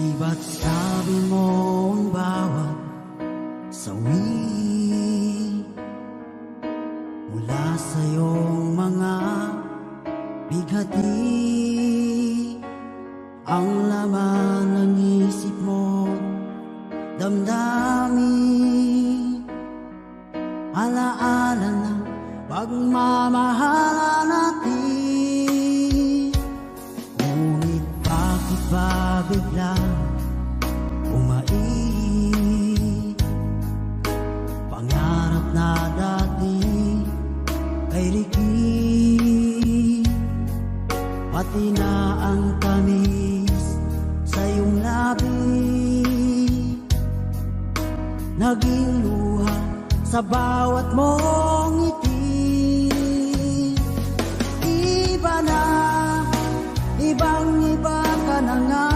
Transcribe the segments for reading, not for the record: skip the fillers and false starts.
Di ba't sabi mo ang bawat sawi mula sa iyong mga bighati ang laman ng isip mo, damdamin, alaala ng pagmamahala natin. Ngunit bakit ba biglang umait? Pangarap na dati ay likid, pati na ang tamis sa iyong labi, naging luha sa bawat mong ngiti. Iba na, ibang-iba ka na nga,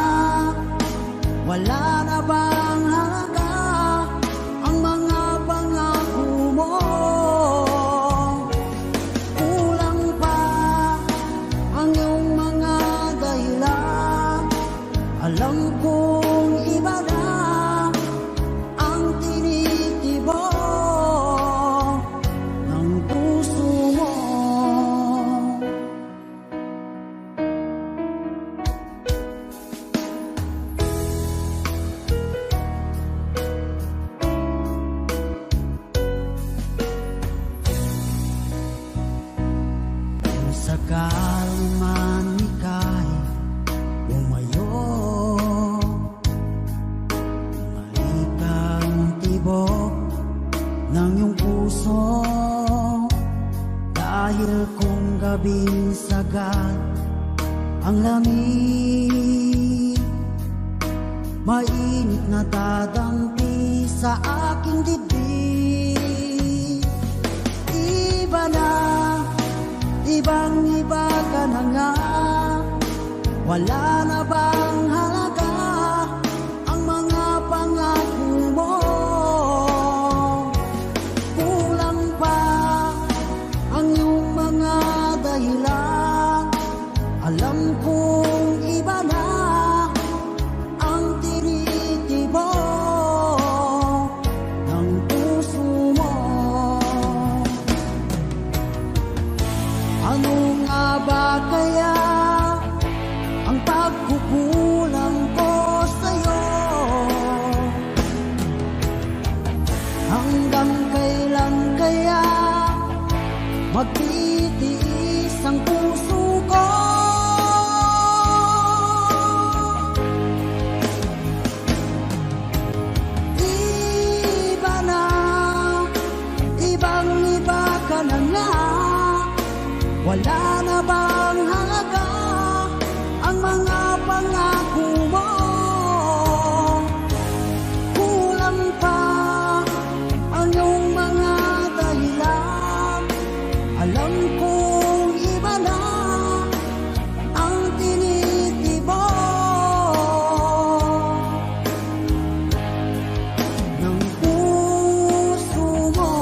wala na bang halaga ang mga pangako mo? Kulang pa ang iyong mga dahilan, alam kong iba na ang tinitibok ng puso mo. Kung sakali man ika'y lumayo, malikang tibok ng iyong puso, dahil kung gabing sagad ang lamig, mainit na dadampi sa aking dibdib. Iba na, ibang-iba ka na nga, wala na bang halaga ang mga pangako mo? Kulang pa ang iyong mga dahilan, alam kong iba na ang tinitibok ng puso mo. Ano nga ba kaya ang pagkukulang ko sa'yo? Hanggang kailan kaya magtitiis ang puso ko? Iba na, ibang-iba ka na nga, wala na bang halaga ang mga pangako mo? Kulang pa ang iyong mga dahilan, alam kong iba na ang tinitibok ng puso mo.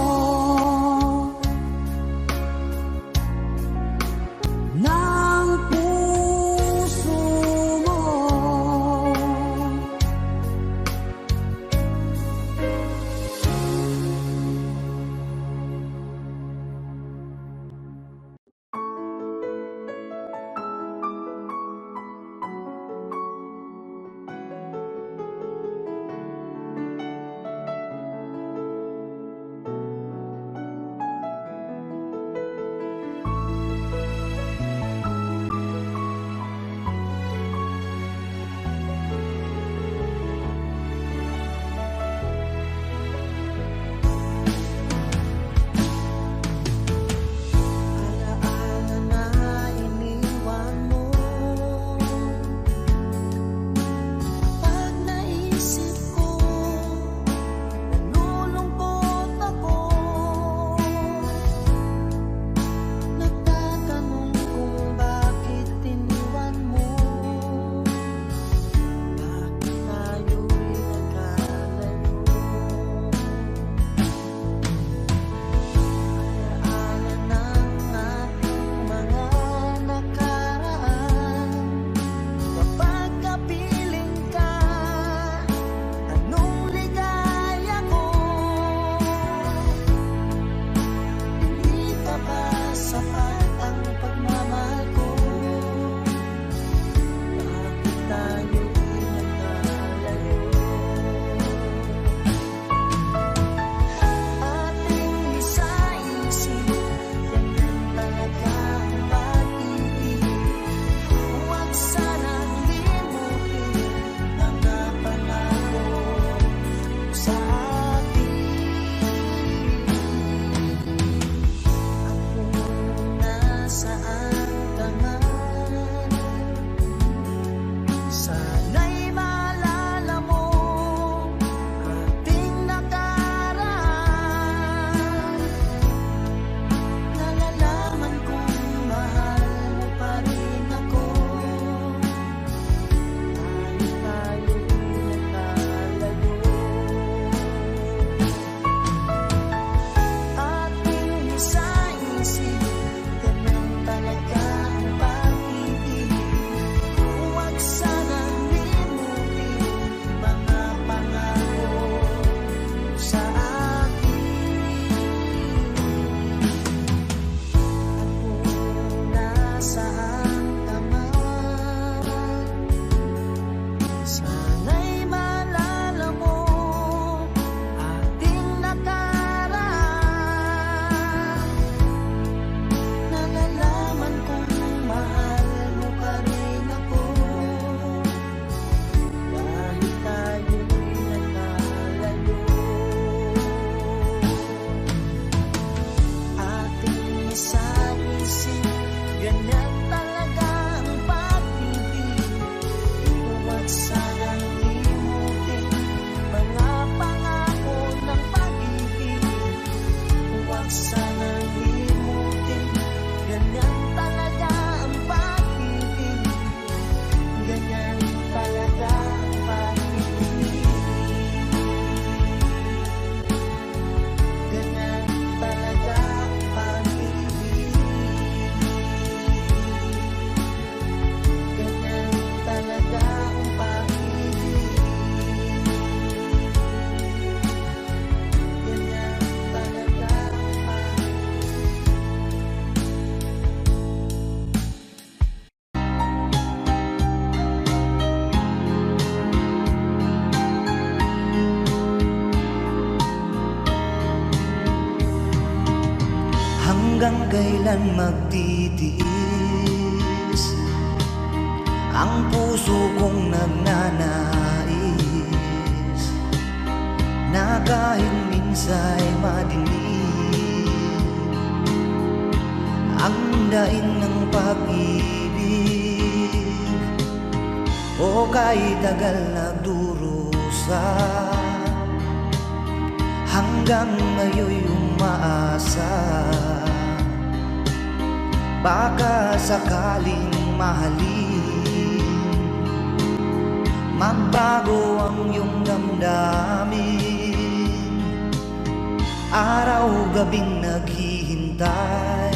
kailan magtitiis ang puso kong nagnanais na kahit minsa'y madilim ang daing ng pag-ibig o kahit tagal nagdurusa hanggang ngayon'y umaasa baka sakaling mahalin magbago ang iyong damdamin araw-gabing naghihintay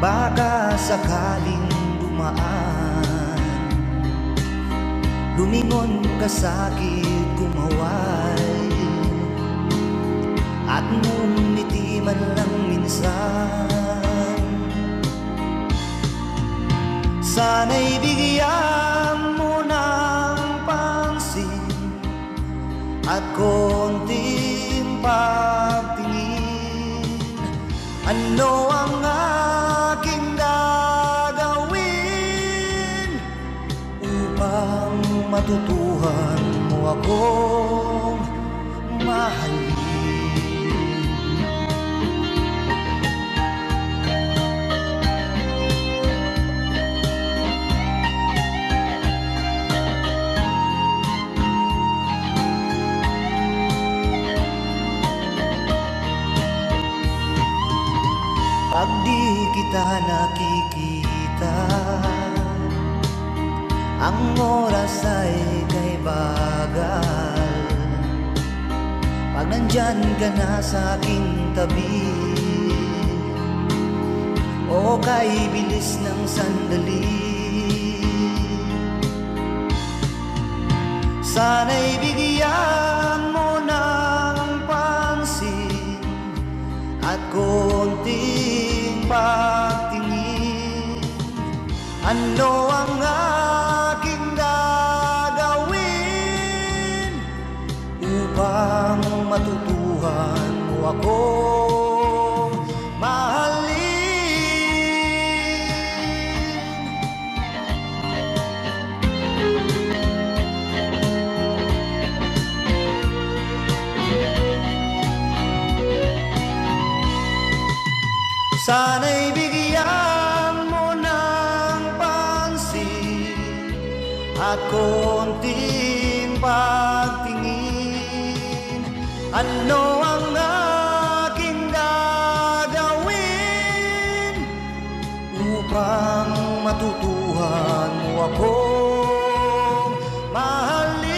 baka sakaling dumaan lumingon ka sa'kin kumaway at ngumiti man lang minsan sana'y bigyan mo ng pansin at konting pagtingin ano ang aking gagawin upang matutuhan mo akong mahalin. Pag di kita nakikita ang oras ay kay bagal pag nandyan ka na sa aking tabi o kay bilis ng sandali sana'y bigyan mo ng pansin at konting pagtingin ano ang aking gagawin upang matutuhan mo akong mahalin. Sana'y bigyan mo ng pansin at konting pagtingin ano ang aking gagawin upang matutuhan mo akong mahalin.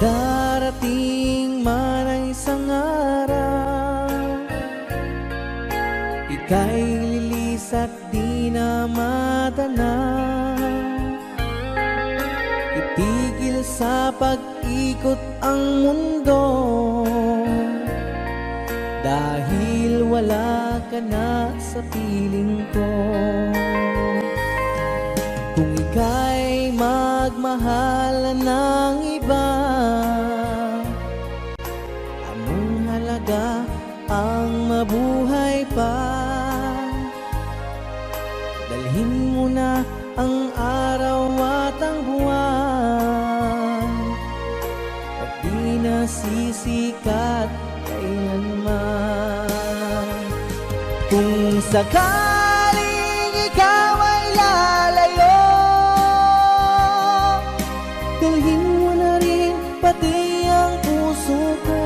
Darating man ang isang araw, ika'y lilis at di na matanaw. Itigil sa pag-ikot ang mundo, dahil wala ka na sa piling ko. Kung ika'y magmahal ng iba, anong halaga ang mabuhay pa? Dalhin mo na ang araw at ang buwan, at di na sisikat kailanman. Kung sakaling ikaw ay lalayo, dalhin mo na rin pati ang puso ko.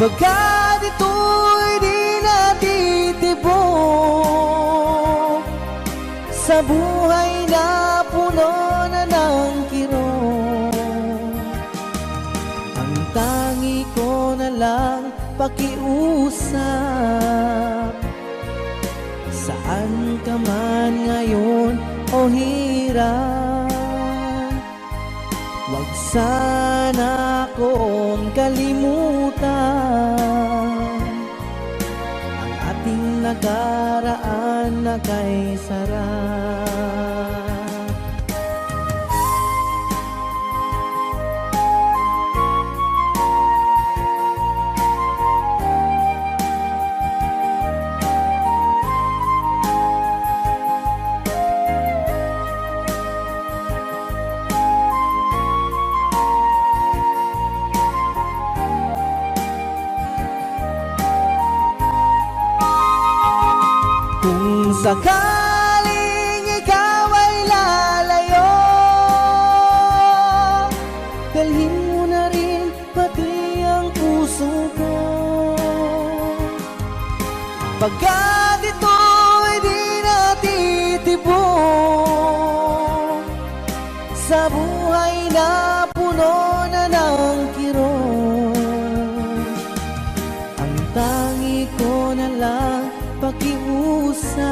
Pagkat ito'y di natitibok sa buhay na puno na ng kirot. tangi ko na lang pakiusap. Saan ka man ngayon o hirap, wag sana akong kalimutan ang ating nakaraan na kay sarap. Kung sakaling ikaw ay lalayo, dalhin mo na rin pati ang puso ko. Pagkat ito'y di natitibok sa buhay na puno na ng kirot, ang tangi ko na lang pakiusap.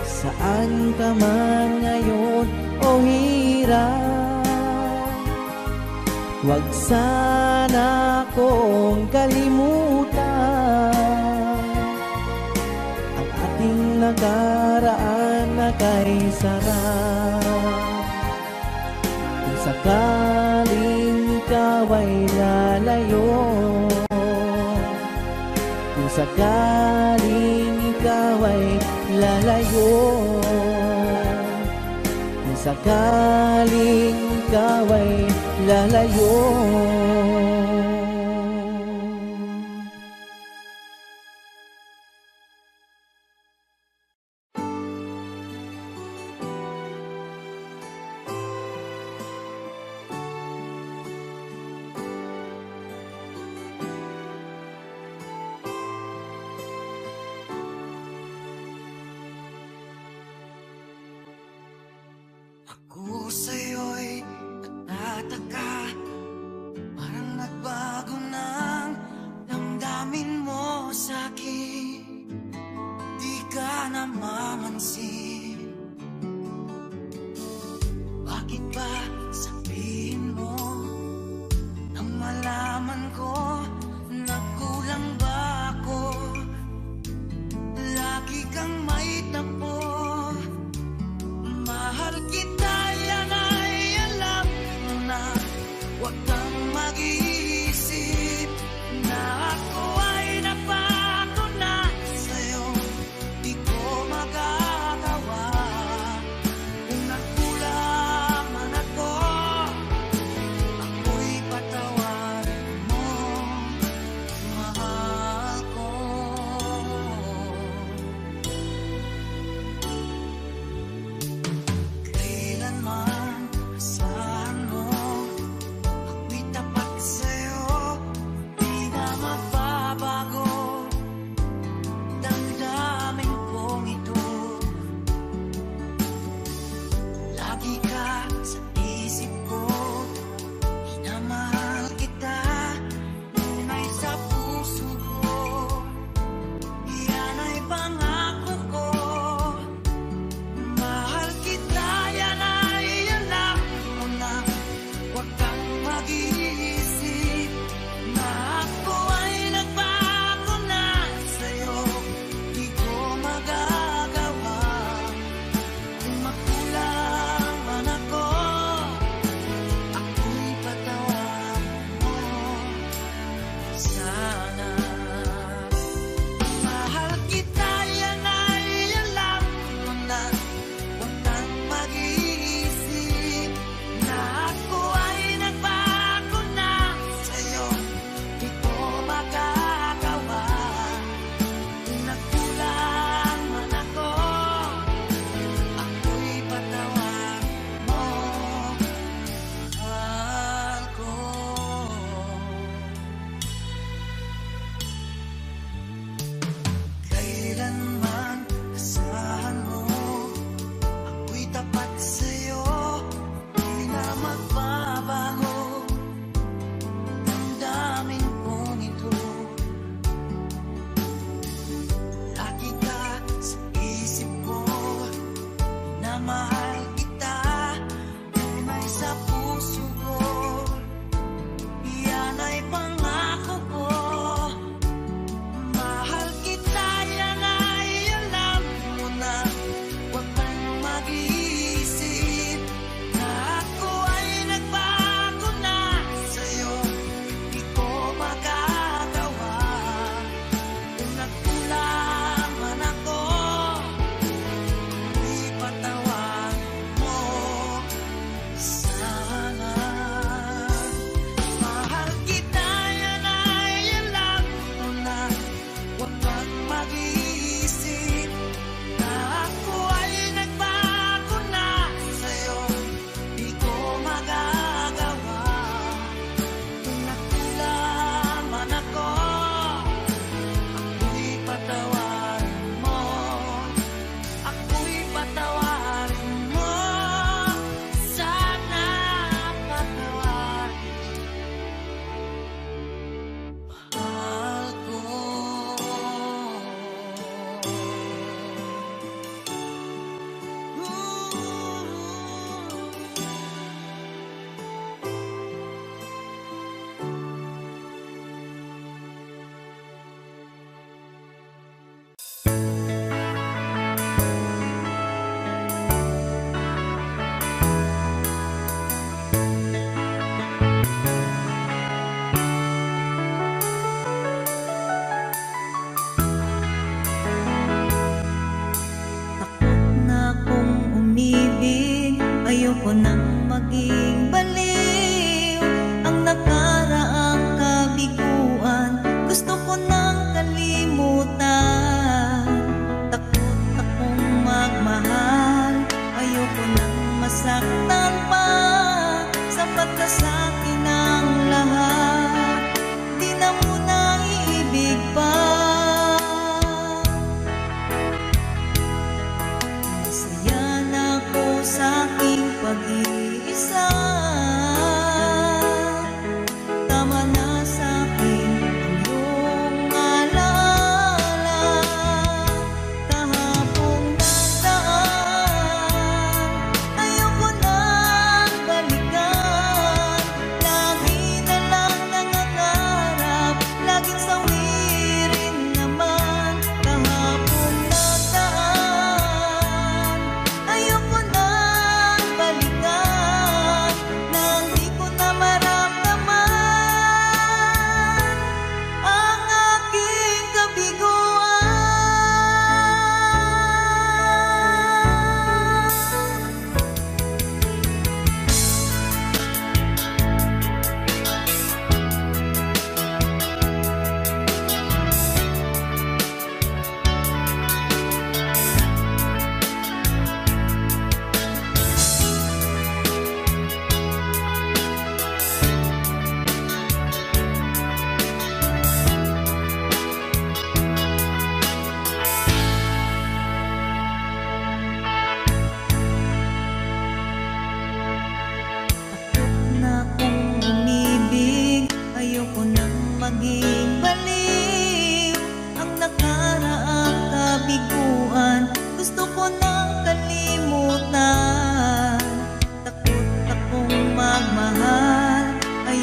Saan ka man ngayon o hirap, wag sana akong kalimutan ang ating nakaraan na kay sarap. Kung sakaling ikaw ay lalayo, kung sakaling ikaw ay lalayo, kung sakaling ikaw ay lalayo. Ako sa'yo'y natataka, parang nagbago ng damdamin mo sa'kin. Di ka namamansin, bakit ba sabihin mo nang malaman ko nagkulang ba ako? Lagi kang may tapo, mahal kita, yan ay alam mo na. Huwag kang mag-iisip na ako ay napako na sa'yo. Di ko magagawa kung nagkulang man ako. Ako'y patawarin mo, mahal ko. Kailanman asahan mo, ako'y tapat sa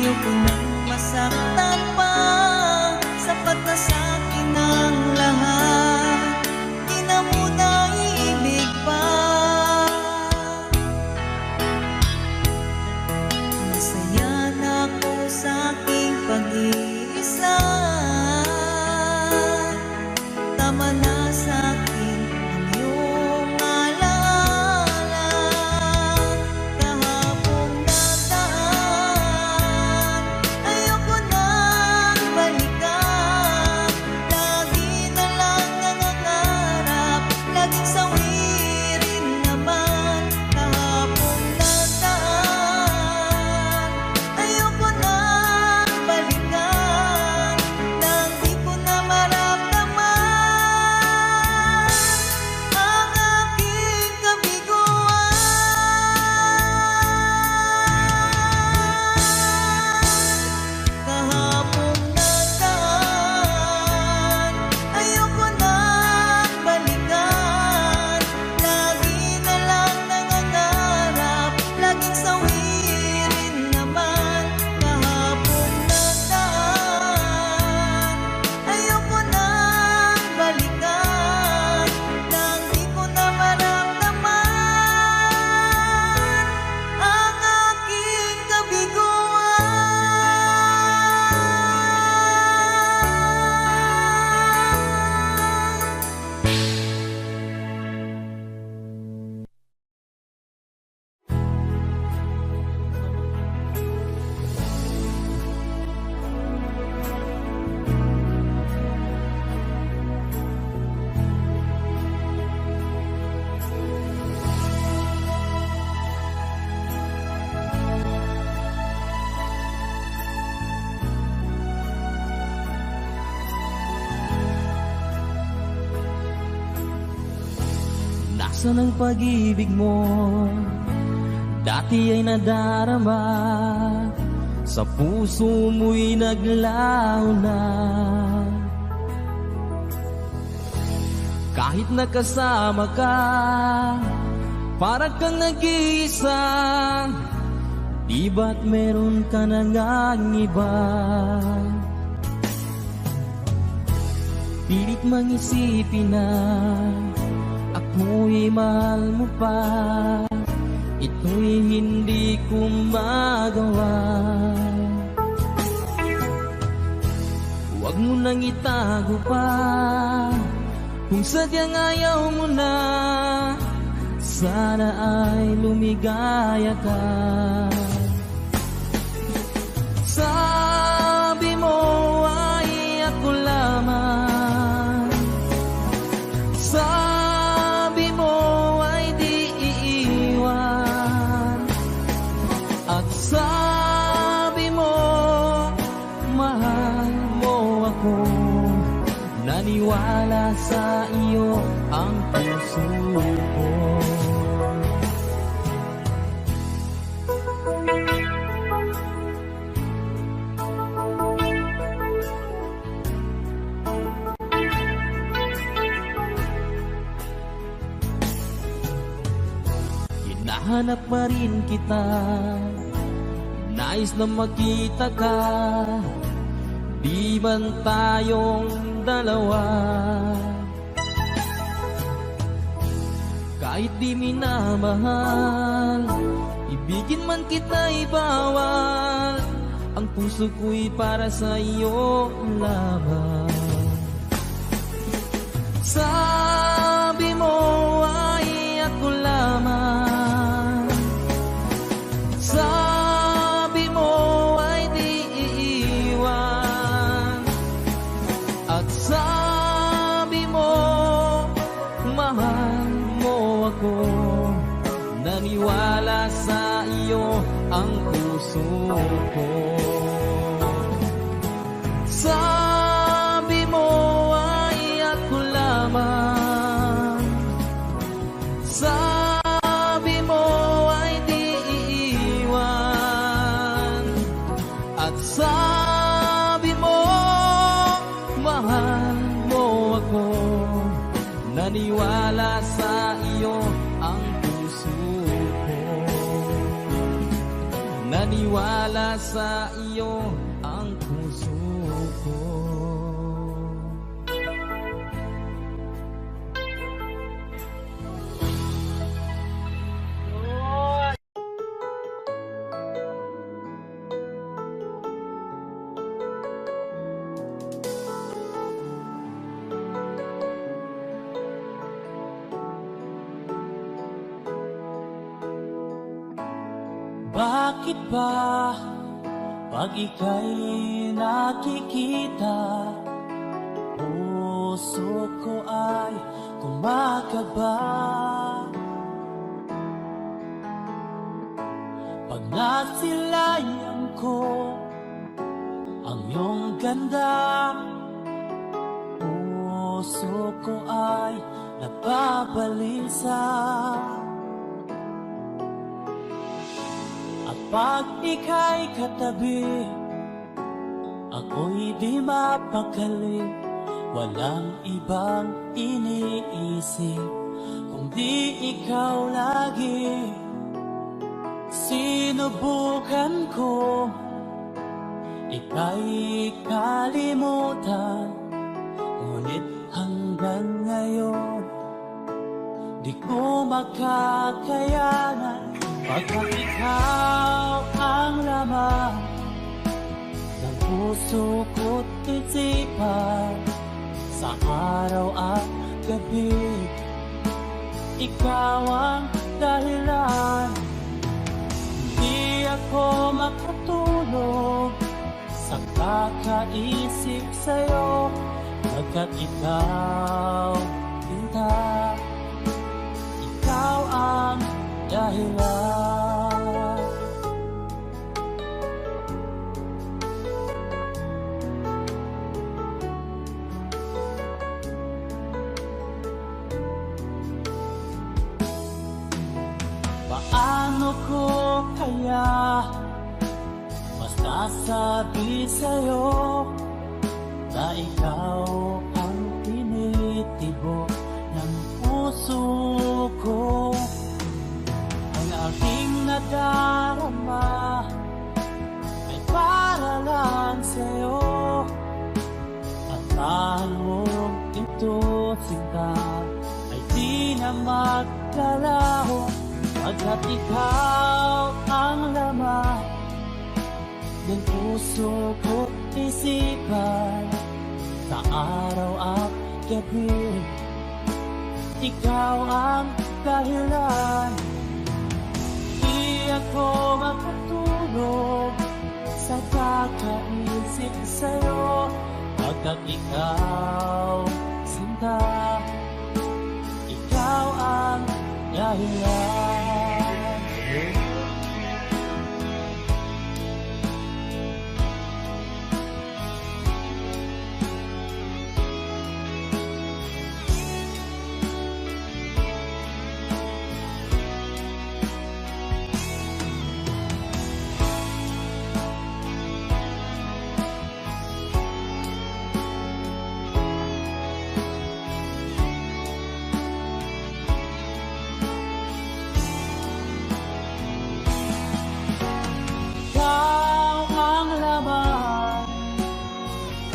Ayoko nang masaktan pa, sapat na sa'kin ang lahat, di na muna iibig pa. Masaya na ako sa'king pag-iisa, tama na sa'kin ang iyong alaala. Kahapong nakaraan, ayoko nang balikan. Lagi na lang nangangarap, laging sawirin naman. Kahapong nakaraan, ayoko nang balikan. Nang di ko na maramdaman ang aking kabiguan. Kahapong nakaraan, ayoko nang balikan. Lagi na lang nangangarap, laging sawirin naman. Kahapong nakaraan, ayoko nang balikan. Nang di ko na maramdaman ang aking kabiguan. Nasaan ang pag-ibig mo? Dati ay nadarama, sa puso mo'y naglaho na. Kahit nakasama ka, parang kang nag-iisa. Di ba't meron ka na ngang iba? Pilit mang isipin na ako'y mahal mo pa, ito'y hindi ko magawa. Huwag mo nang itago pa, kung sadyang ayaw mo na, sana ay lumigaya ka. Sabi mo ay ako lamang, sabi mo ay di iiwan, at sabi mo mahal mo ako. Naniwala sa iyo ang puso ko. Hinahanap pa rin kita, nais na makita ka, di man tayong dalawa. Kahit di minamahal, ibigin man kita'y bawal, ang puso ko'y para sa iyo lamang. Sabi mo ay ako lamang, sabi mo ay di iiwan, at sabi mo mahal mo ako. Naniwala sa iyo ang puso ko. Sabi mo ay ako lamang, sabi mo ay di iiwan, at sabi mo mahal mo ako. Naniwala sa iyo ang puso ko. Naniwala Nagtitiwala sa iyo ang puso ko. Bakit ba pag ika'y nakikita, puso ko ay kumakaba? Pag nasilayan ko ang iyong ganda, puso ko ay nababalisa. Pag ika'y katabi, ako'y di mapakali. Walang ibang iniisip kundi ikaw lagi. Sinubukan ko ika'y kalimutan, ngunit hanggang ngayon di ko makakayanan. Pagkat ikaw ang laman ng puso ko't isipan, sa araw at gabi, ikaw ang dahilan. Hindi ako makatulog sa kakaisip sa'yo, pagkat ikaw, tinta, ikaw ang dahilan. Paano ko kaya masasabi sa'yo na ikaw ang tinitibok ng puso ko? Ang aking nadarama ay para lang sa'yo, at tahan mo ito, sinta, ay di na maglalaho. Pagkat ikaw ang laman ng puso ko't isipan, sa araw at gabi, ikaw ang dahilan. Di ako makatulog sa kakaisip sa'yo, pagkat ikaw, sinta, ikaw ang dahilan.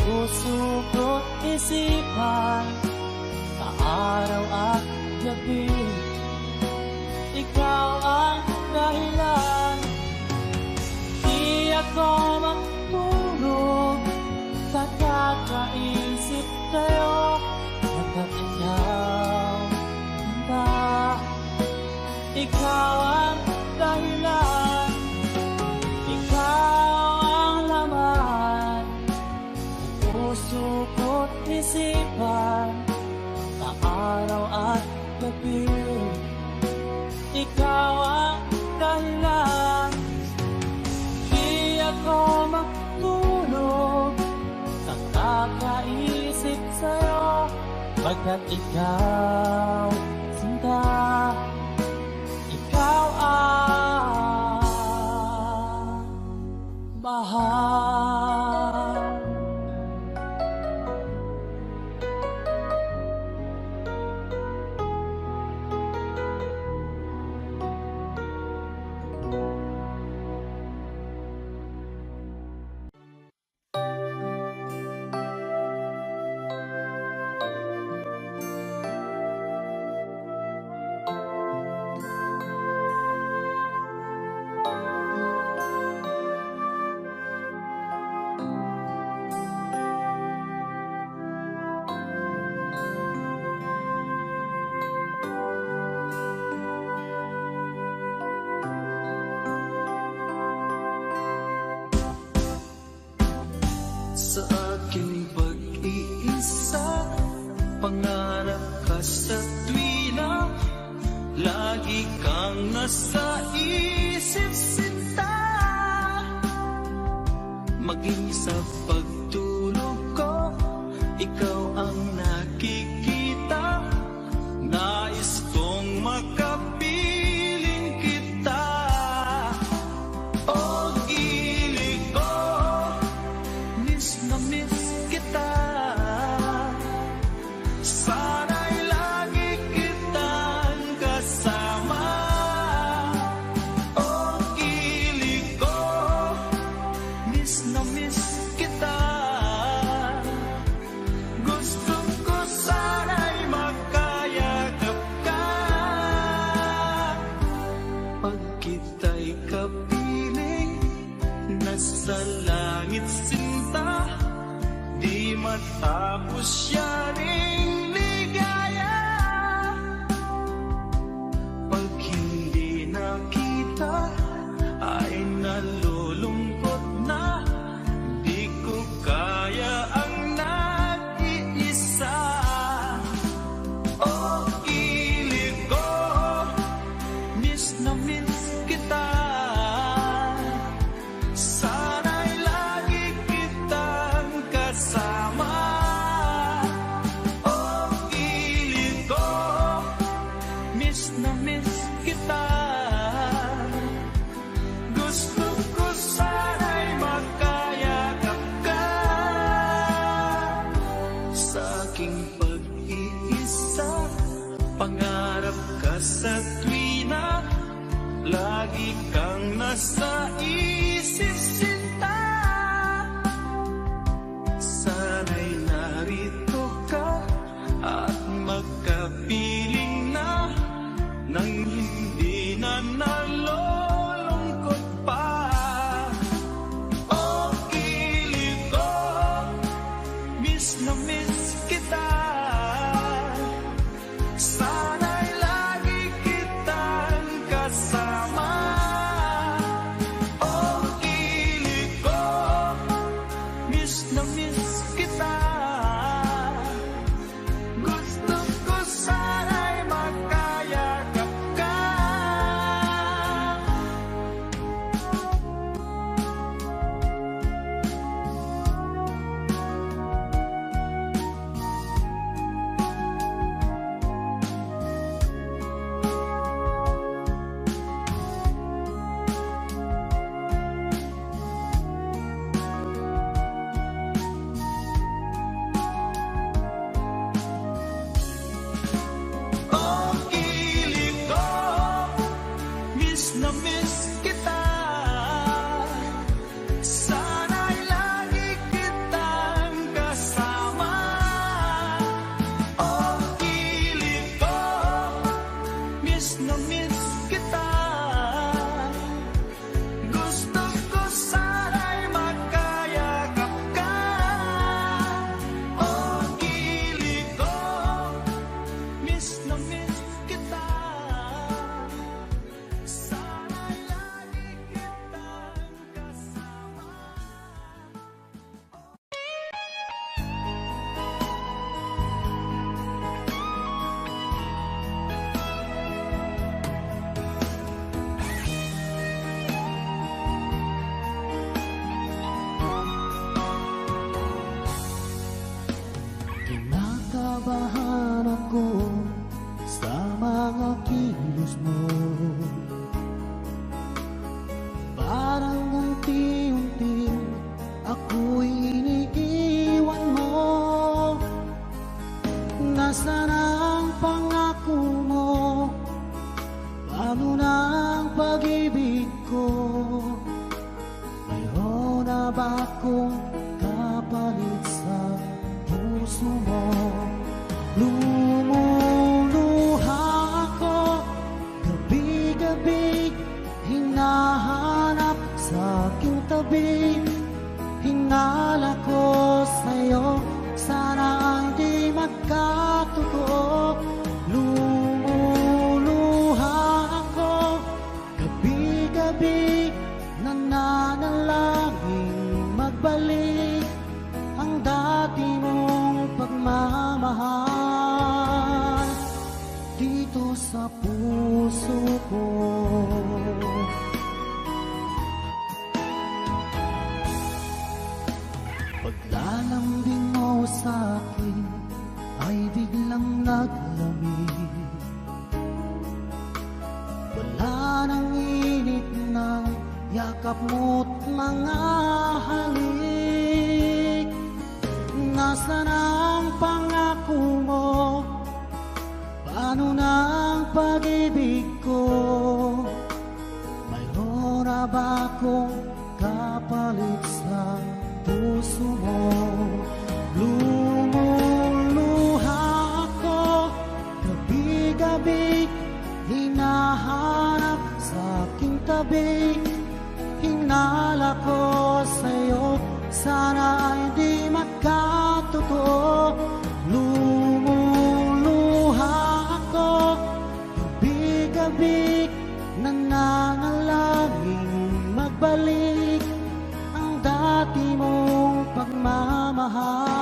Puso ko't isipan, sa araw at gabi, ikaw ang dahilan. Di ako matulog sa kakaisip sa'yo, pagkat ikaw, sinta, ikaw ang dahilan. Ikaw ang laman ng puso ko't isipan, sa araw at gabi, ikaw ang dahilan. Di ako matulog sa kakaisip sa'yo, pagkat ikaw, sinta, ikaw ang mahal. sa aking pag-iisa. Pangarap ka sa tuwina, lagi kang nasa isip sinta. Maging sa pagtulog ko, ikaw ang nakikita. Nais kong makapiling kita. O gilid ko, miss na miss kita. Sana'y lagi kitang kasama. O gilid ko, miss na miss kita. Gusto ko sana'y makayagap ka. Pag kita'y kapiling, nasa langit sinta, di matapos siya ring ligaya. Pag hindi nakita, ay nalulungkot na. Di ko kaya ang nag-iisa. O gilid ko, miss na miss kita. Sana'y lagi kitang kasama. O gilid ko, miss na miss kita. Gusto ko sana'y makayakap ka. Sa aking pag-iisa, pangarap ka sa tuwina, lagi kang nasa isip sinta. Sana'y narito ka at magkapiling na, nang hindi na nalulungkot pa. O gilid ko, miss na miss kita. Sana'y lagi kitang kasama. O gilid ko, miss na miss kita. Gusto ko sana'y makayagap ka. O gilid ko, miss na miss kita. Sana'y lagi kitang kasama. O gilid ko, miss na miss kita. Gusto ko sana'y makayakap ka. O gilid ko, miss na miss kita. Sana'y lagi kitang kasama. Kinakabahan ako sa mga kilos mo. Parang unti-unti ako'y iniiwan mo. Nasaan ang pangako mo? Paano na ang pag-ibig ko? Mayroon na ba akong kapalit sa puso mo? Lumuluha ako gabi-gabi, hinahanap sa aking tabi. Hinala ko sa'yo, sana ay di magkatotoo. Lumuluha ako gabi-gabi, nananalangin magbalik. pagmamahal dito sa puso ko. Paglalambing mo sa'kin ay biglang naglamig. Wala nang init ng yakap mo't mga halik. Nasaan ang pangako mo? Paano na ang pag-ibig ko? Mayroon na ba akong kapalit sa puso mo? Lumuluha ako gabi-gabi, hinahanap sa aking tabi. Hinala ko sa'yo, sana ay di magkatotoo. Lumuluha ako gabi-gabi, nananalangin magbalik ang dati mong pagmamahal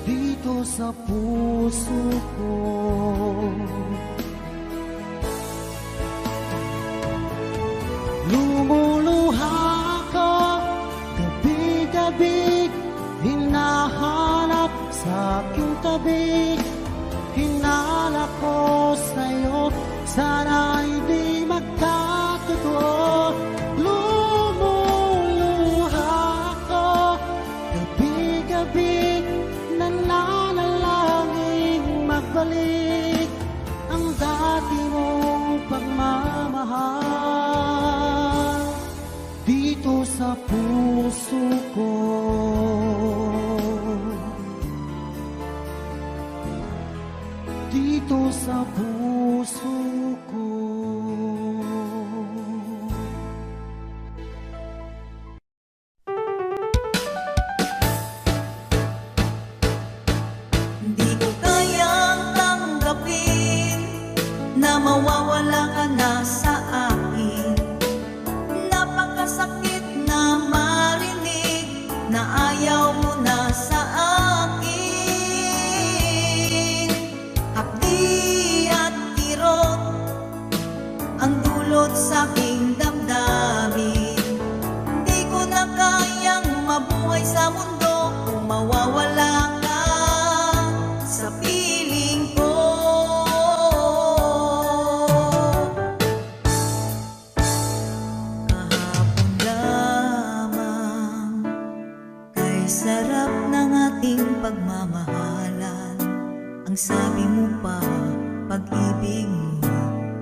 dito sa puso ko. Lumuluha ako gabi-gabi, hinahanap sa aking tabi. Hinala ko sa'yo, sana ay di magkatotoo. Lumuluha ako gabi-gabi, nananalangin magbalik ang dati mong pagmamahal dito sa puso ko. Dito sa puso ko. Di ko kayang tanggapin na mawawala ka na sa akin. Napakasakit na marinig na ayaw mo na sa akin. Hapdi at kirot ang dulot sa aking damdamin. Di ko na kayang mabuhay sa mundo kung mawawala ka sa piling ko. Kahapon lamang kay sarap ng ating pagmamahalan. Ang sabi mo pa, pag-ibig mo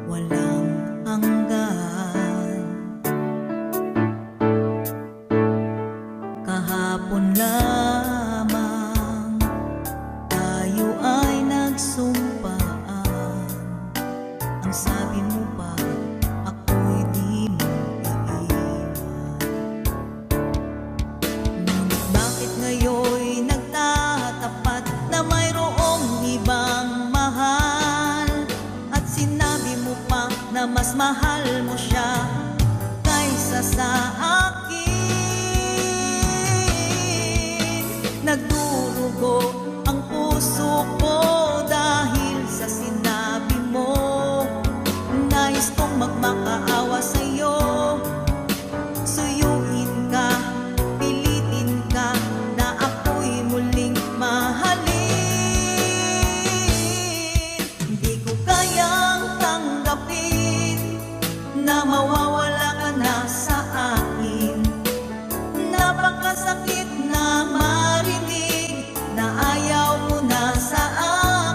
walang hanggan. Kahapon lamang tayo ay nagsumpaan. Ang sabi mo pa, ako'y di mo iiwan. Ngunit bakit ngayon'y nagtatapat na mayroong ibang mahal? At sinabi mo pa na mas mahal mo siya kaysa sa akin. Nagdurugo ang puso ko dahil sa sinabi mo. Nais kong magmakaawa sa'yo, suyuin ka, pilitin ka na ako'y muling mahalin. Di ko kayang tanggapin na mawawala ka na sa akin. Napakasakit na marinig na ayaw mo na sa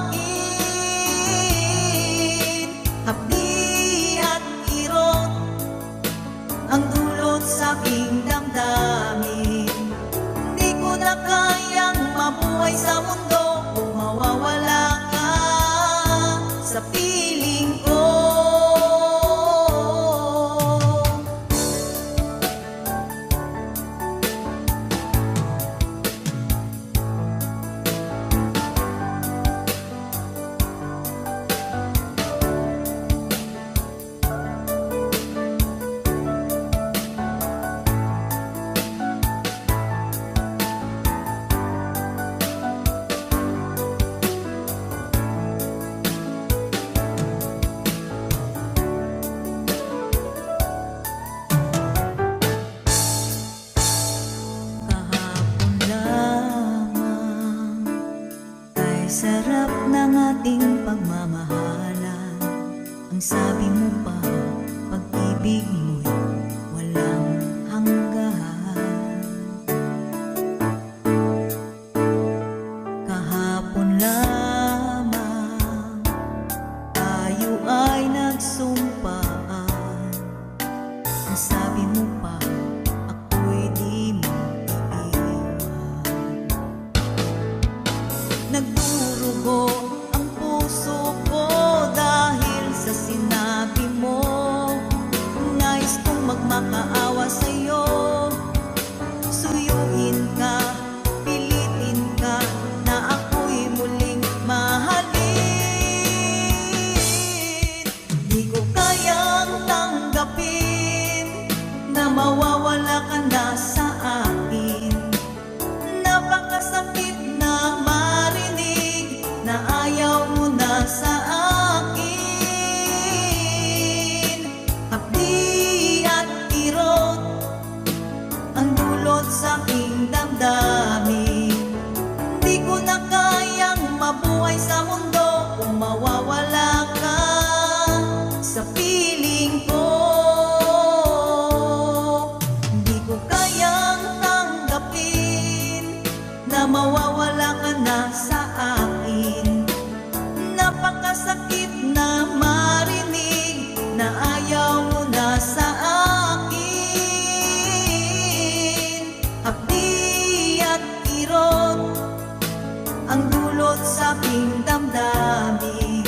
akin. Hapdi at kirot ang dulot sa aking damdamin. Di ko na kayang mabuhay sa mundo kung mawawala ka sa piling ko. pagmamahalan. Ang sabi mo pa, pag-ibig mo'y walang hanggan. Kahapon lamang tayo ay nagsumpaan. Ang sabi mo pa, ako'y di mo iiwan. Nagdurugo ang puso ko dahil sa sinabi mo. Nais kong magmakaawa sa'yo, suyuin ka, pilitin ka na ako'y muling mahalin. Di ko kayang tanggapin na mawawala ka na sa akin. Napakasakit na marinig na ayaw mo na sa akin. Hapdi at kirot ang dulot sa aking damdamin. Di ko na kayang mabuhay sa mundo kung mawawala ka sa piling ko. Di ko kayang tanggapin na mawawala ka na sa akin. Napakasakit na marinig na ayaw mo na sa akin. Hapdi at kirot ang dulot sa aking damdamin.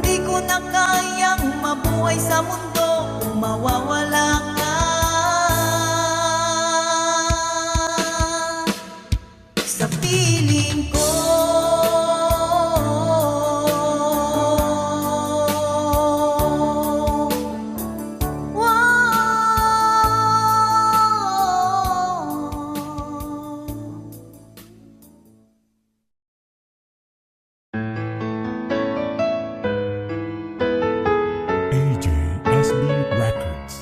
Di ko na kayang mabuhay sa mundo kung mawawala ka sa piling ko. AJSB Records.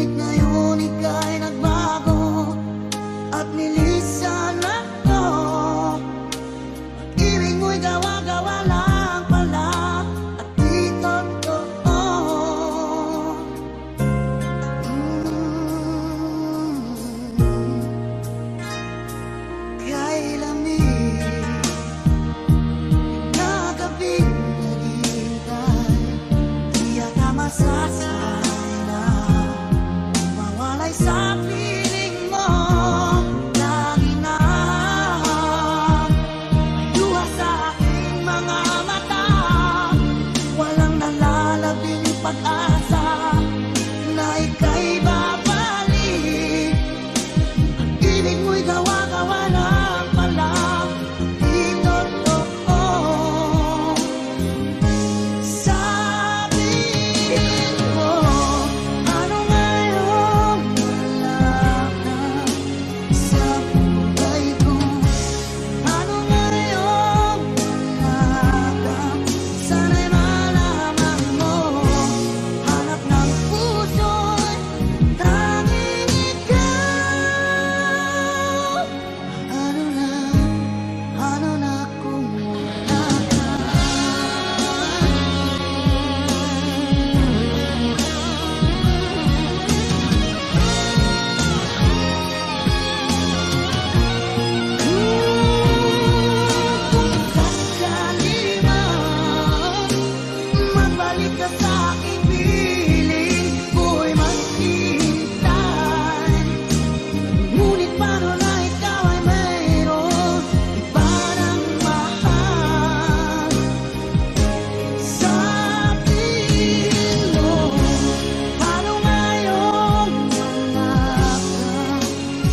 Ngunit ngayon ika'y nagbago at nilisan ako. Ibig mo'y gawa-gawa lang pala at di totoo. Kay lamig na gabing naghihintay, di yata masasay na mawalay sa piling mo. Lagi na luha sa aking mga mata, walang nalalabing pag-asa na ika'y babalik. Ibig mo'y gawa-gawa lang pala, di totoo. Sabihin mo, ano ngayon wala ka sa buhay ko? Ano ngayon wala ka? Sana'y malaman mo, hanap ng puso'y tanging ikaw. Ano na kung wala ka? Kung sakali man magbalik ka sa aking piling, ko'y maghihintay. Ngunit paano na ikaw ay mayroon iba ng mahal? Sabihin mo, paano ngayon wala ka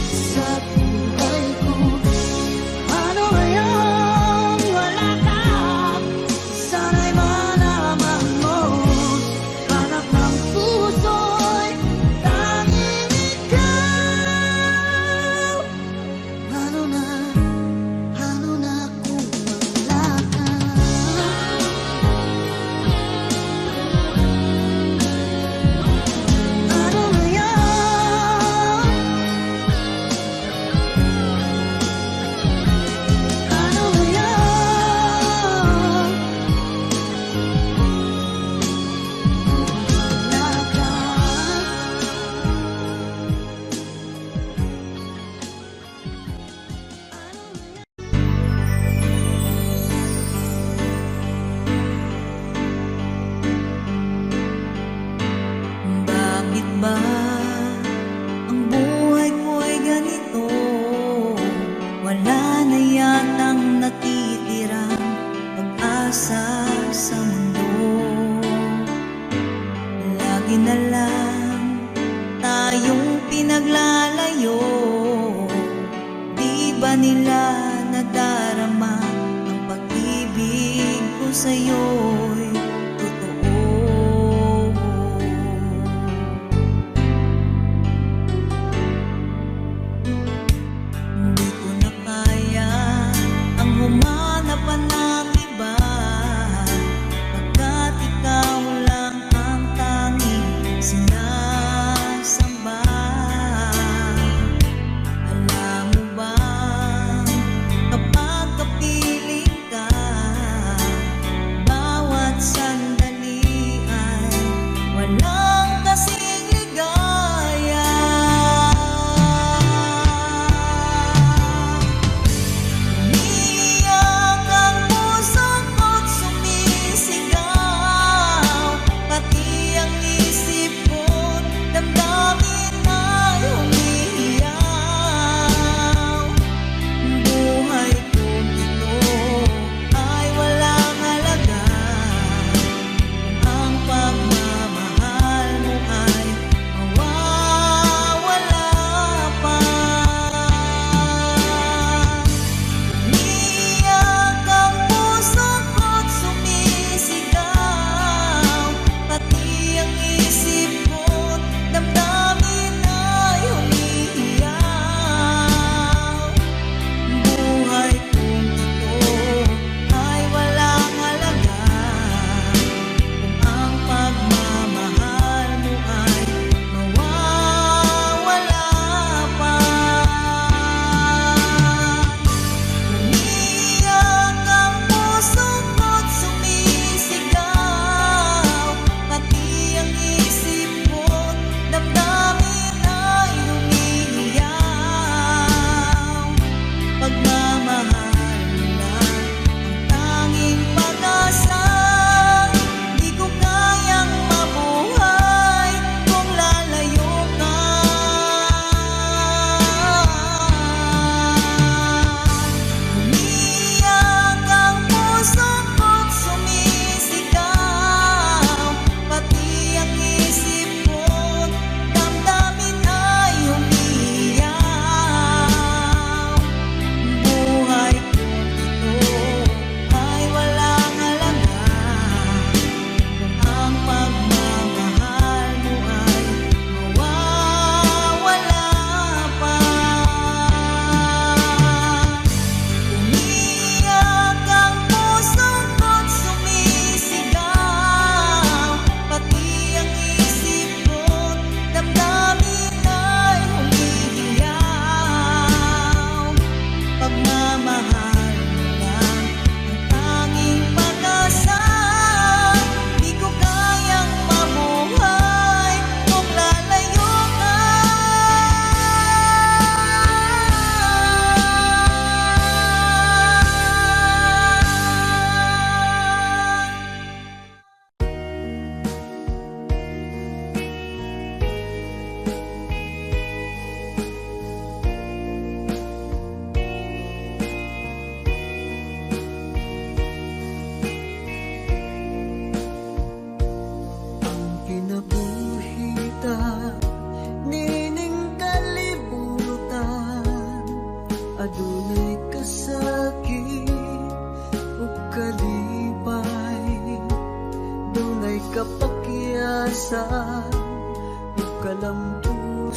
sa buhay ko? Ano ngayon wala ka? Sana'y malaman mo, hanap ng puso'y tanging ikaw. Ano na kung wala ka? Ano ngayon? Ano ngayon? Wala ka. Bakit ba ang buhay ko'y ganito? Wala na yatang natitirang pag-asa sa mundo. Lagi na lang tayong pinaglalayo. Di ba nila nadarama ang pag-ibig ko sa'yo'y totoo? Hindi ko na kaya ang humanap pa ng iba, pagkat ikaw lang ang tanging sinasamba. Alam mo bang kapag kapiling ka, bawat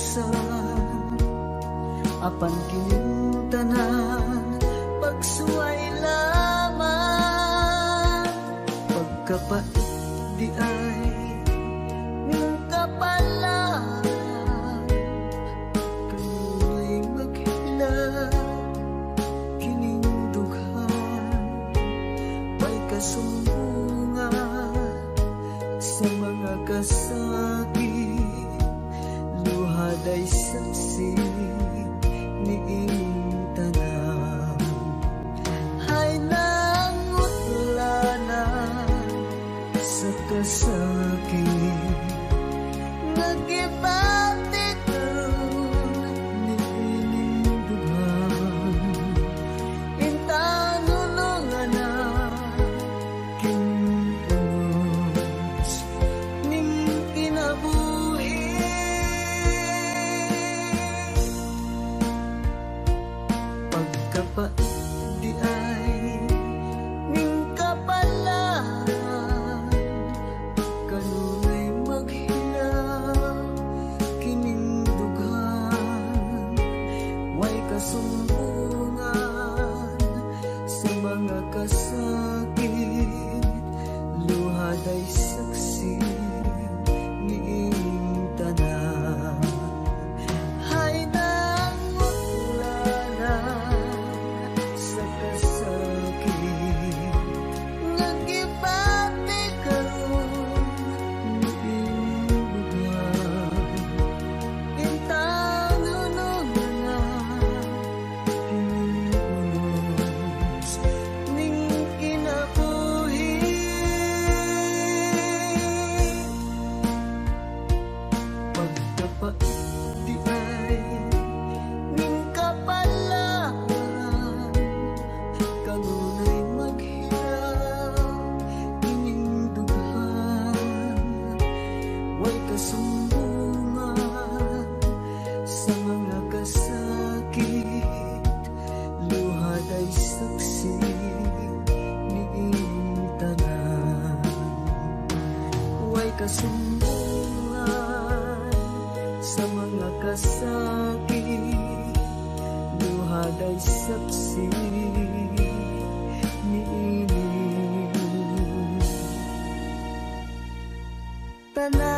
katapusan. Apan kining tanan pagsuway lamang, pagkapait di ay ning kapalan, kanunay maghilag kining dughan, may kasumbungan sa mga kasakit, luhad ay saksi ni inyong tanan. Ay nangutlanan sa kasakit, nagibati karon ni inyong dughan. Intang nulungan na kinunos ning kinabuhi. Pagkapait di ay ning kapalan, kanunay maghilang kining dughan, way kasumbungan sa mga kasakit, luhad ay saksi ni inyong tanan. Ay nangutlanan sa kasakit, nagibati karon ni inyong dughan. Intang nulungan na kinunos ning kinabuhi. Pagkapait di ay ning kapalan, kanunay maghilang kining dughan, way kasumbungan sa mga kasakit, luhad ay saksi ni inyong tanan. Way kasumbungan sa mga kasakit, luhad ay saksi ni inyong tanan.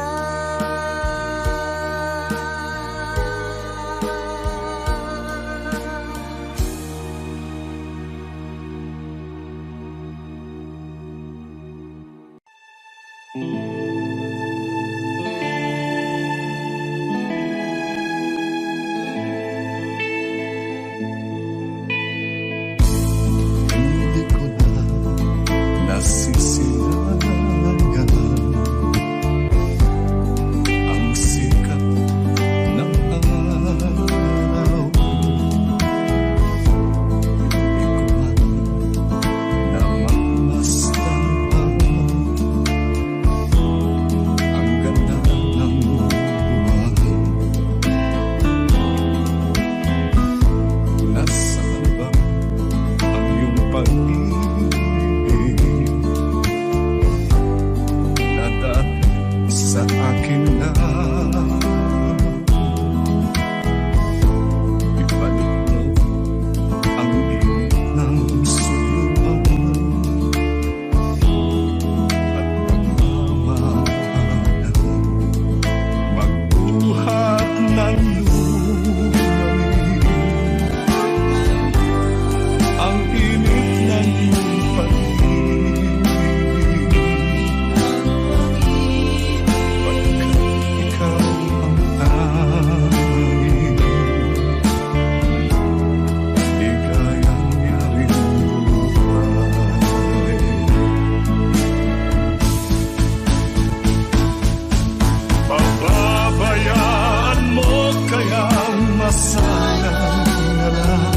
Hindi ko na nasisilayan ang sikat ng araw. Di ko man namamasdan ang ganda ng buwan. Nasaan ba ang iyong pag-ibig na dati sa akin na ibalik mo ang init ng suluhan at pagmamahal, magbuhat ng lumalim ang init ng iyong pag-ibig, pagkat ikaw ang tanging ligayang yaring buhay. Pababayaan mo kayang masalang na lang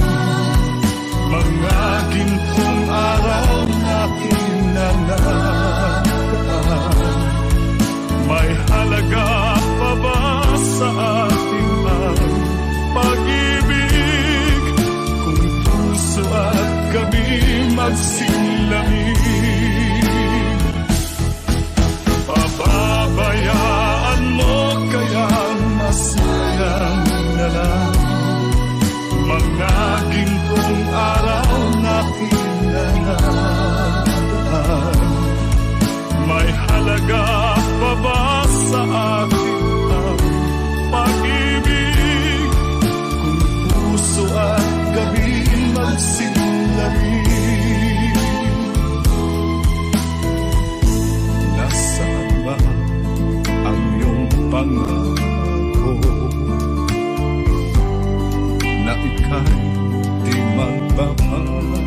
mga gintong araw natin na nakaraan. May halaga pa ba sa ating ang pag-ibig kung puso at gabi magsilamig? Pababayaan mo kayang masaya ay di magbabago.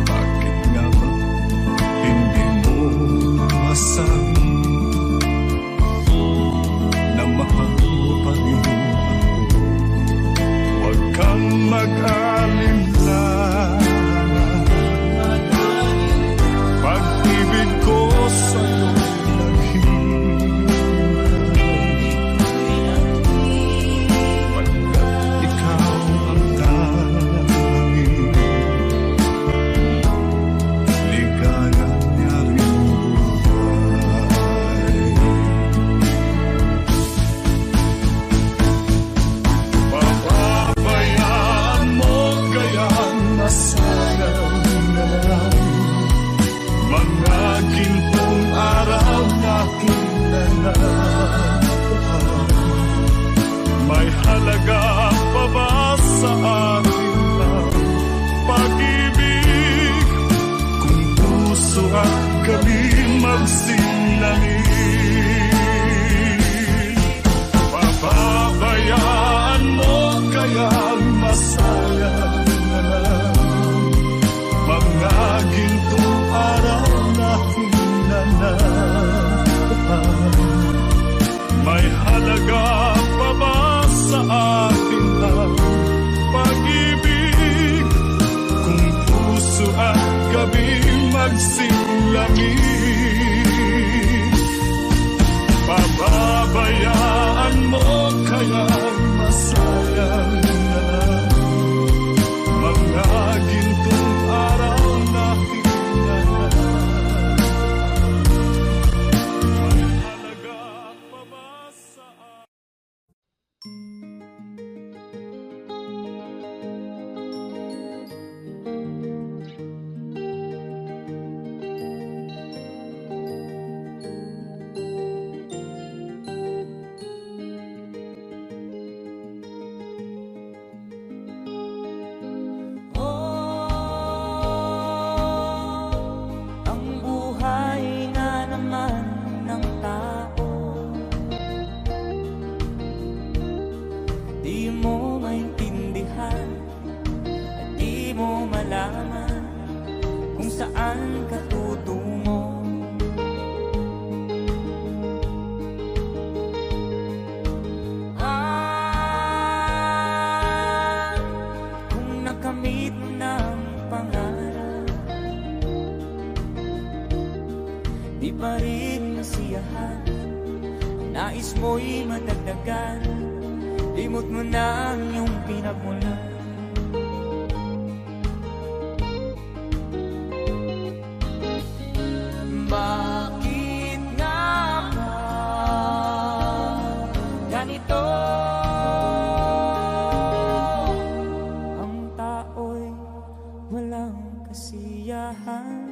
Bakit nga ba hindi mo masabi na mahal mo pa rin ako? Huwag kang mag-alinlangan, pag-ibig ko sa'yo naghihintay, pagkat ikaw ang tanging ligaya niya rin buhay. Papabayaan mo kayang masayang na lang mga gintong araw na kinalaman. May halaga pa ba sa atin ang pag-ibig kung puso at gabi magsinangin? Papabayaan mo kayang masayang na lang mga gintong araw na hinanapan. May halaga pa ba sa atin ang pag-ibig kung puso at gabi magsilangin? Pababayaan mo kayang masayang na lang mga gintong araw na hinanapan. May halaga pa ba sa Ang buhay nga naman ng tao, di mo maintindihan at di mo malaman kung saan ka tutungo. Kung nakamit mo ng pangarap, di pa rin masiyahan, ang nais mo'y madagdagan, limot mo na ang iyong pinagmulan. Bakit nga ba ganito? Ang tao'y walang kasiyahan.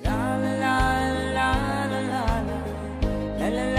La la la la la la la la la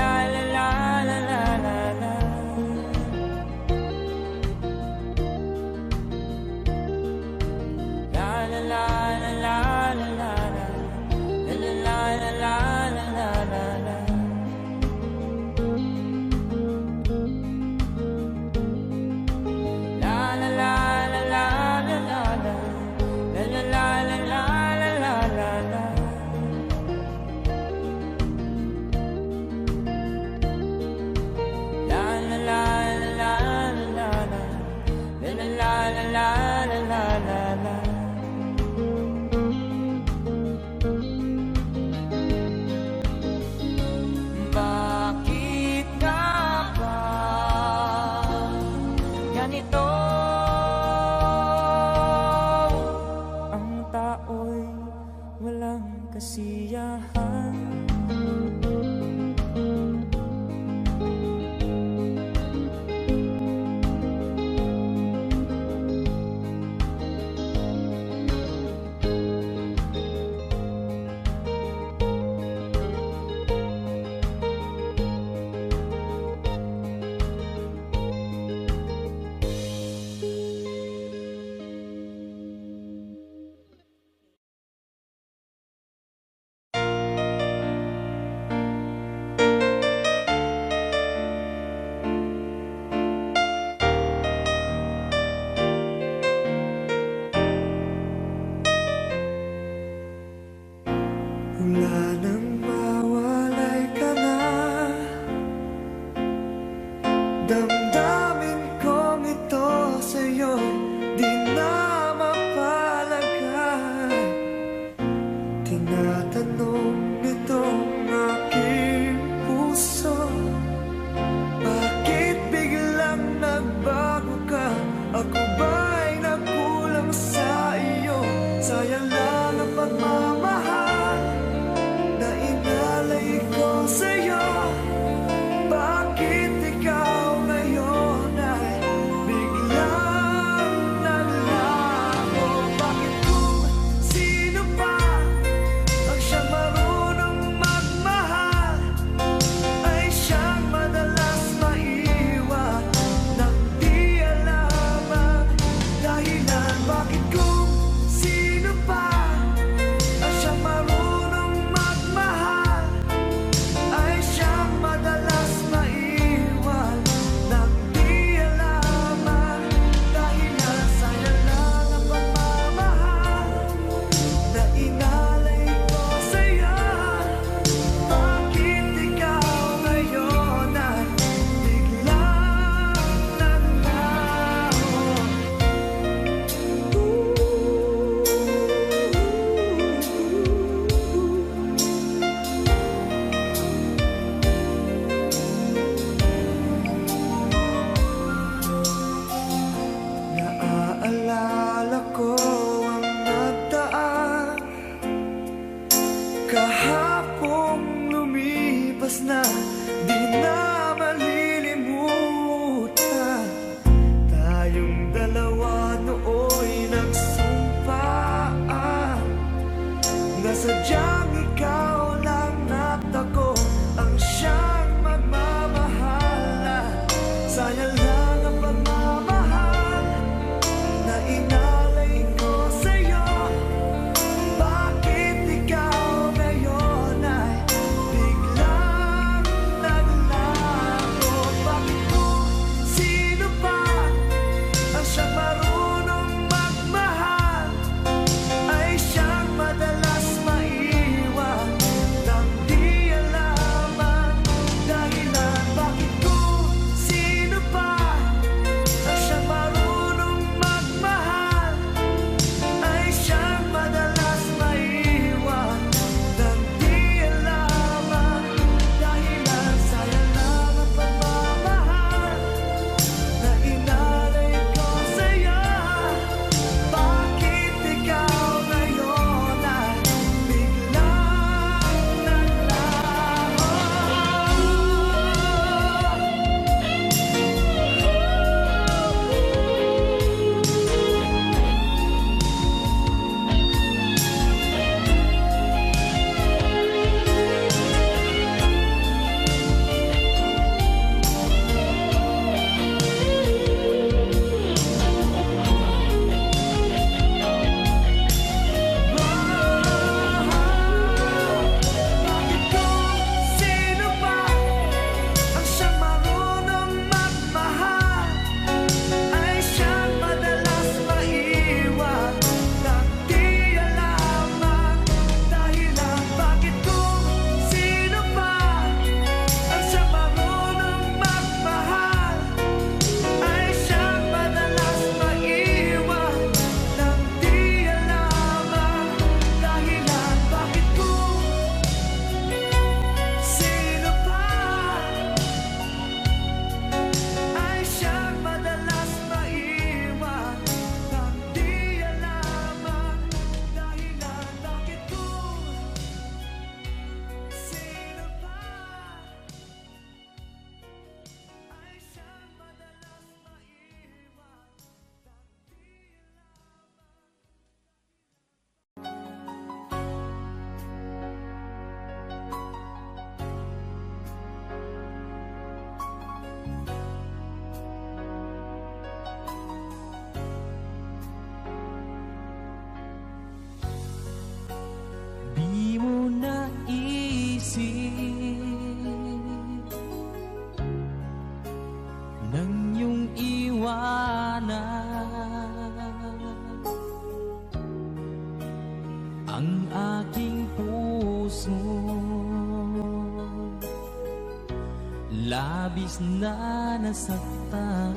labis na nasaktan.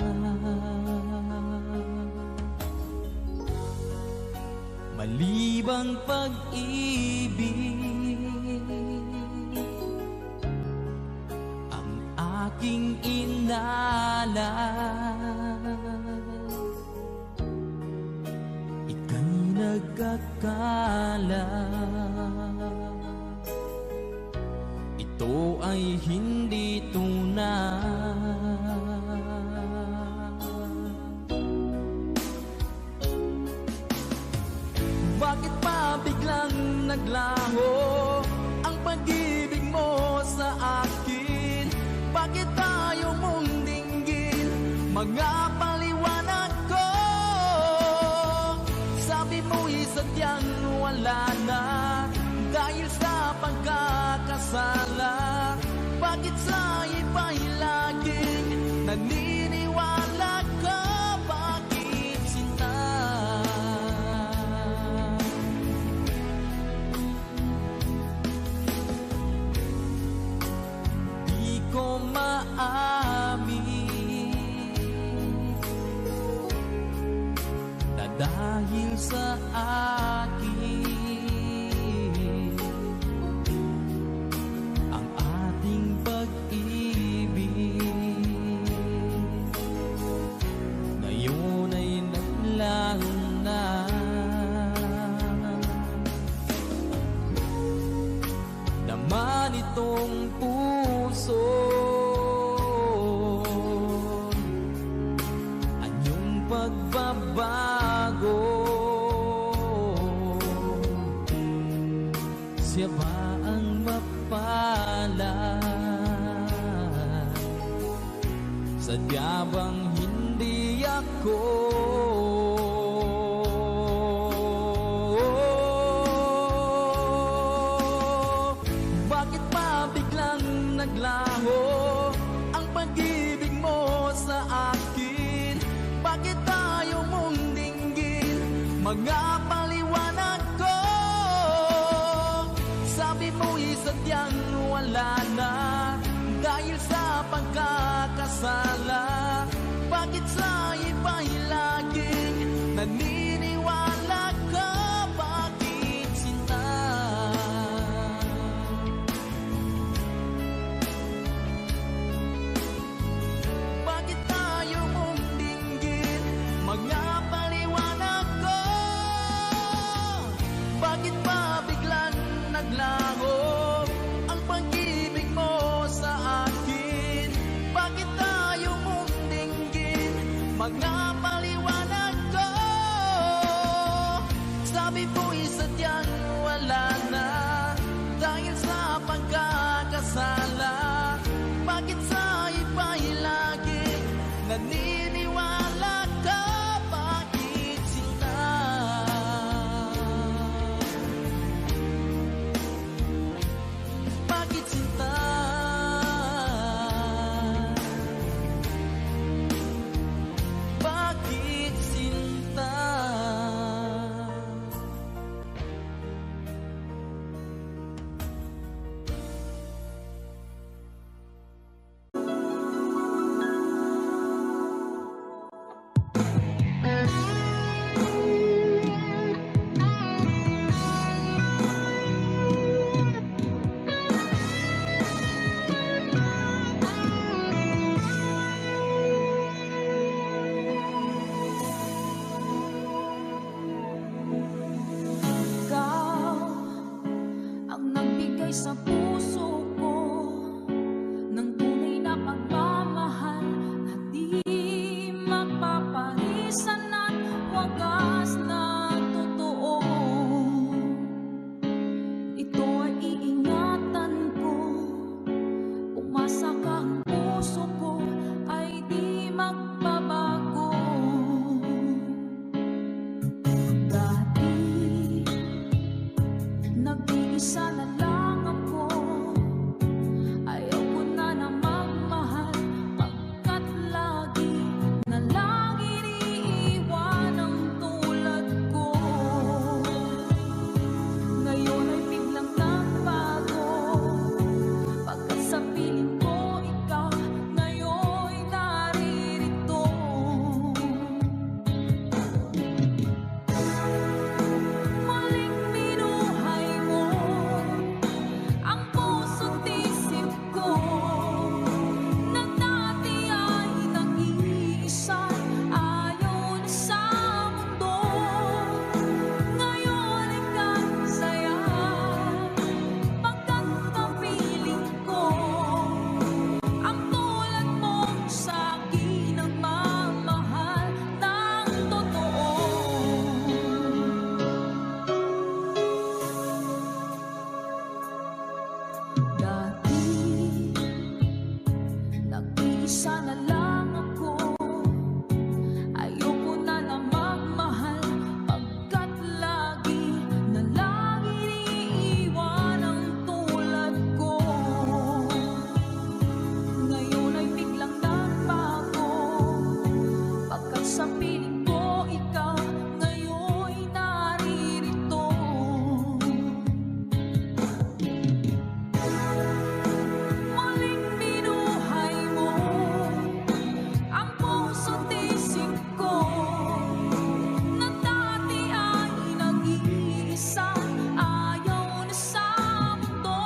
Malibang pag-ibig ang aking inalay, ika'y nagkakala ito ay hindi tunay. Bakit pa biglang naglaho ang pag-ibig mo sa akin? Bakit tayo mong dinggin mga paliwanag ko? Sabi mo'y sadyang wala na dahil sa pagkakasala. Bakit sa iba'y laging naniniwala ka? Bakit sinta? Di ko maamin na dahil sa akin ang ating pag-ibig ngayon ay naglaho na. Naman itong puso anyong pagbabago, siya ba ang mapalad? Sadya bang hindi ako? Bakit pa biglang naglaho ang pag-ibig mo sa akin? Bakit tayo mong dinggin mga paliwanag ko? Sabi mo'y sadyang wala na dahil sa pagkakasala. Bakit sa iba'y laging naniniwala ka? Bakit sinta? Bakit tayo mong dinggin mga paliwanag ko? Bakit pa biglang naglaho ang pag-ibig mo sa akin? Bakit tayo mong dinggin mga paliwanag ko? Sabi ko'y sadyang wala na dahil sa pagkakasala. Bakit sa iba'y laging naniniwala ka? Bakit sinta? Bakit sinta? Bakit sinta? Ikaw ang nagbigay sa puso ko ng tunay na pagmamahal na di mapaparisan at wagas na totoo. Ito ay iingatan ko, umasa ka ang puso ko ay di magbabago. Dati nag-iisa na lang ako Sana lang ako ayoko na na magmahal, pagkat lagi na lang iniiwan ang tulad ko. Ngayon ay biglang nagbago, pagkat sa piling ko ikaw ngayon'y naririto. Muling binuhay mo ang puso't isip ko, na dati ay nag-iisa, ayaw na sa mundo.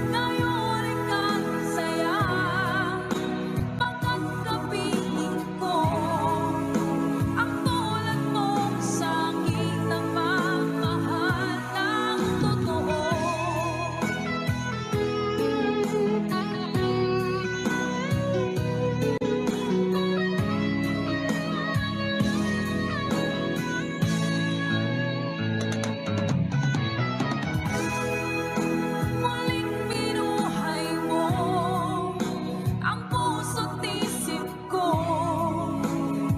Ngayon ay kahit saya, pagkat kapiling ko ang tulad mo sa aking nagmamahal ng totoo. Muling binuhay mo ang puso't isip ko,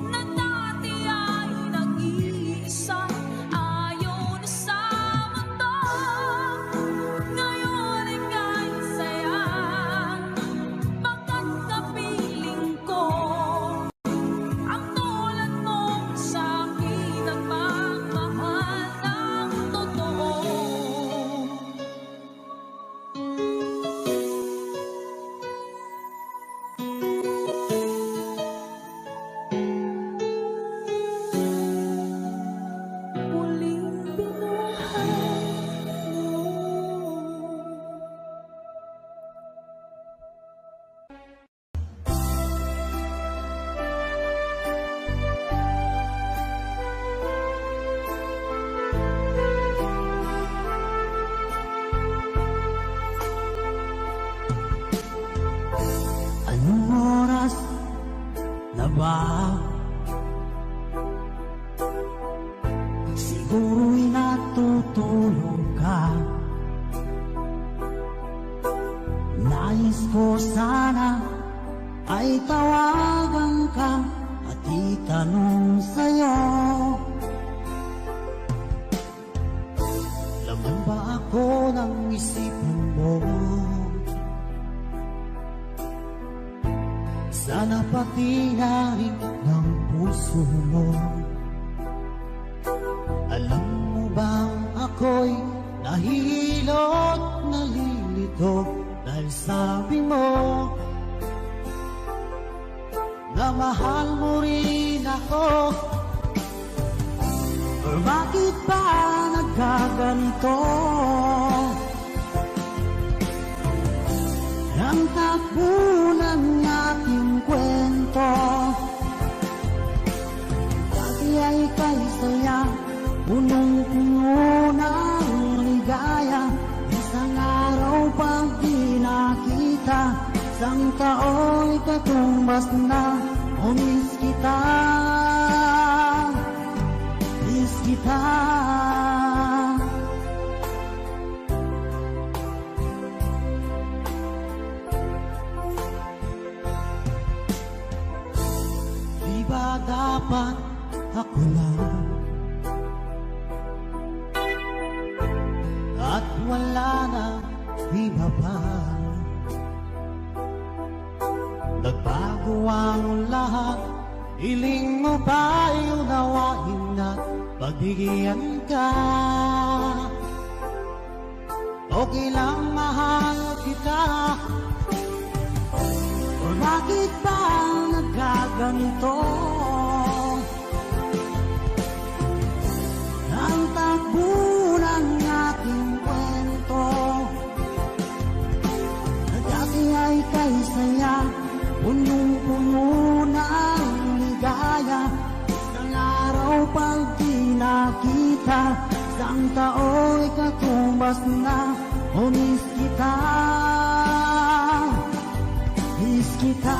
na dati ay nag-iisa, ayaw na sa mundo. Ngayon ay kahit saya, pagkat kapiling ko ang tulad mo sa akin nagmamahal ng totoo. Muling binuhay mo. Anong oras na ba? Siguro'y natutulog ka. Nais ko sana ay tawagan ka at itanong sa'yo, laman ba ako ng isipan mo? Sana pati na rin ng puso mo. Alam mo bang ako'y nahihilo at nalilito dahil sabi mo na mahal mo rin ako. Or bakit ba nagkaganito? Ang takbo ng ating kwento, dati ay kay saya, punong-puno ng ligaya. Isang araw pag di nakita, isang tao'y katumbas na. Oh, miss kita, miss kita. Di ba dapat ako lang at wala na iba pa? Nagbago ang lahat, hiling mo ba'y unawain at pagbigyan ka? Okay lang mahal kita. O bakit ba nagkaganito? Ang takbo ng ating kwento, na dati ay kay saya, punong-puno ng ligaya. Isang araw pag di nakita, isang tao'y katumbas na. Oh, miss kita, miss kita.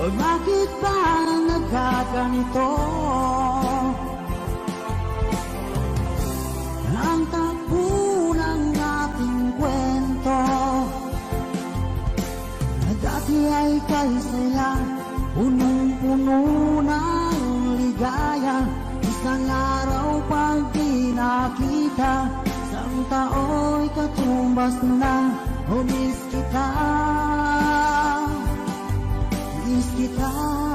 Bakit ba nagkaganito? Ang takbo ng ating kwento na dati ay kay saya, punong-puno ng ligaya. Isang araw pag di nakita, isang tao'y katumbas na. Oh, miss kita, miss kita.